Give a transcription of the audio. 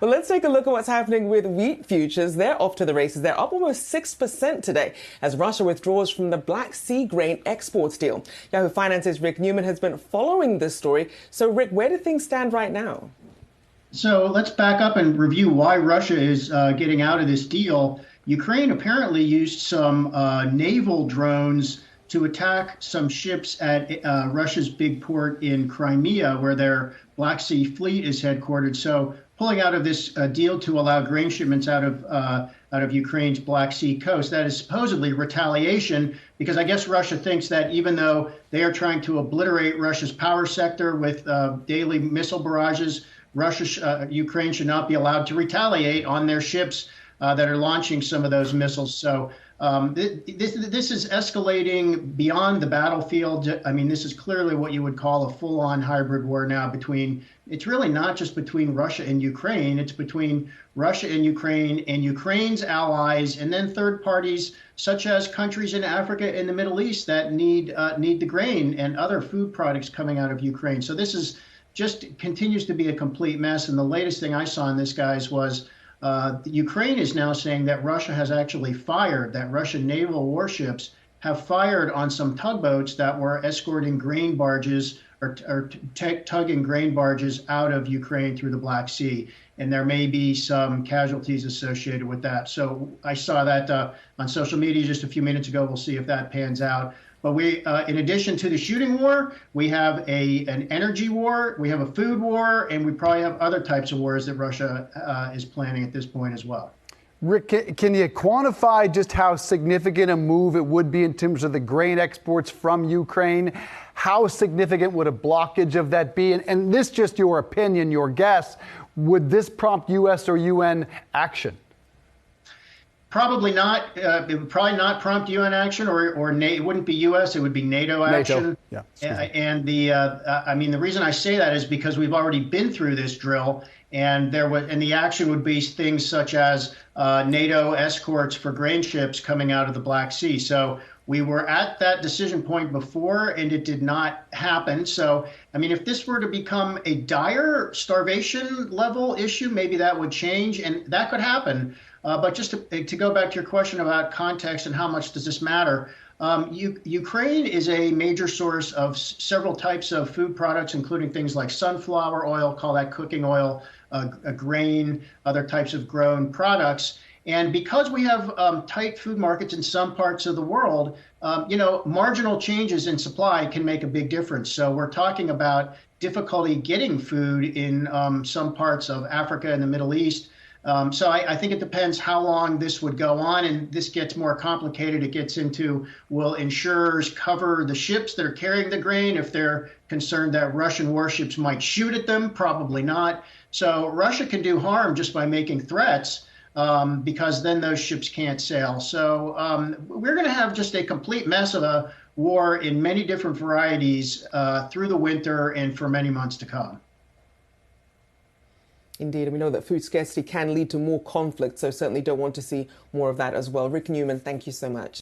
Well, let's take a look at what's happening with wheat futures. They're off to the races. They're up almost 6% today as Russia withdraws from the Black Sea grain exports deal. Yahoo Finance's Rick Newman has been following this story. So, Rick, where do things stand right now? So let's back up and review why Russia is getting out of this deal. Ukraine apparently used some naval drones to attack some ships at Russia's big port in Crimea, where their Black Sea fleet is headquartered. So pulling out of this deal to allow grain shipments out of Ukraine's Black Sea coast, that is supposedly retaliation, because I guess Russia thinks that even though they are trying to obliterate Russia's power sector with daily missile barrages, Ukraine should not be allowed to retaliate on their ships that are launching some of those missiles. So this is escalating beyond the battlefield. I mean, this is clearly what you would call a full-on hybrid war now it's really not just between Russia and Ukraine, it's between Russia and Ukraine's allies, and then third parties such as countries in Africa and the Middle East that need the grain and other food products coming out of Ukraine. So this is just continues to be a complete mess. And the latest thing I saw in this, guys, was Ukraine is now saying that Russia has actually fired, that Russian naval warships have fired on some tugboats that were escorting grain barges or tugging grain barges out of Ukraine through the Black Sea. And there may be some casualties associated with that. So I saw that on social media just a few minutes ago. We'll see if that pans out. But in addition to the shooting war, we have an energy war, we have a food war, and we probably have other types of wars that Russia is planning at this point as well. Rick, can you quantify just how significant a move it would be in terms of the grain exports from Ukraine? How significant would a blockage of that be? And this just your opinion, your guess. Would this prompt U.S. or UN action? Probably not. It would probably not prompt UN action, or it wouldn't be U.S. It would be NATO action. Yeah. And the reason I say that is because we've already been through this drill, and the action would be things such as NATO escorts for grain ships coming out of the Black Sea. So we were at that decision point before, and it did not happen. So, I mean, if this were to become a dire starvation level issue, maybe that would change, and that could happen. But just to go back to your question about context and how much does this matter, Ukraine is a major source of several types of food products, including things like sunflower oil, call that cooking oil, a grain, other types of grown products. And because we have tight food markets in some parts of the world, marginal changes in supply can make a big difference. So we're talking about difficulty getting food in some parts of Africa and the Middle East. So I think it depends how long this would go on, and this gets more complicated. It gets into, will insurers cover the ships that are carrying the grain if they're concerned that Russian warships might shoot at them? Probably not. So Russia can do harm just by making threats, because then those ships can't sail. So we're going to have just a complete mess of a war in many different varieties through the winter and for many months to come. Indeed, and we know that food scarcity can lead to more conflict, so certainly don't want to see more of that as well. Rick Newman, thank you so much.